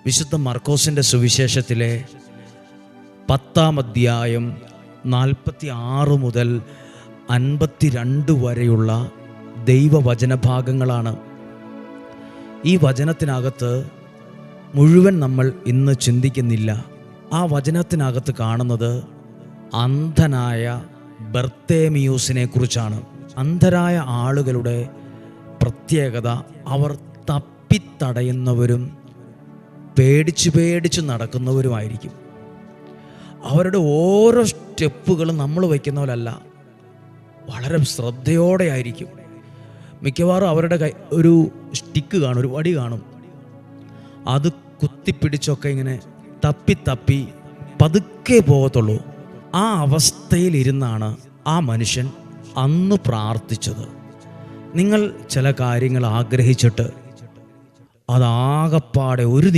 വിശുദ്ധ മർക്കോസിൻ്റെ സുവിശേഷത്തിലെ 10-ാം അധ്യായം 46 മുതൽ 52 വരെയുള്ള ദൈവവചനഭാഗങ്ങളാണ്. ഈ വചനത്തിനകത്ത് മുഴുവൻ നമ്മൾ ഇന്ന് ചിന്തിക്കുന്നില്ല. ആ വചനത്തിനകത്ത് കാണുന്നത് അന്ധനായ ബർത്തേമിയൂസിനെ കുറിച്ചാണ്. അന്ധരായ ആളുകളുടെ പ്രത്യേകത, അവർ തപ്പിത്തടയുന്നവരും പേടിച്ച് നടക്കുന്നവരുമായിരിക്കും. അവരുടെ ഓരോ സ്റ്റെപ്പുകളും നമ്മൾ വയ്ക്കുന്ന പോലല്ല, വളരെ ശ്രദ്ധയോടെ ആയിരിക്കും. മിക്കവാറും അവരുടെ ഒരു സ്റ്റിക്ക് കാണും, ഒരു വടി കാണും. അത് കുത്തിപ്പിടിച്ചൊക്കെ ഇങ്ങനെ തപ്പി പതുക്കെ പോകത്തുള്ളൂ. ആ അവസ്ഥയിലിരുന്നാണ് ആ മനുഷ്യൻ അന്ന് പ്രാർത്ഥിച്ചത്. നിങ്ങൾ ചില കാര്യങ്ങൾ ആഗ്രഹിച്ചിട്ട് അതാകപ്പാടെ ഒരു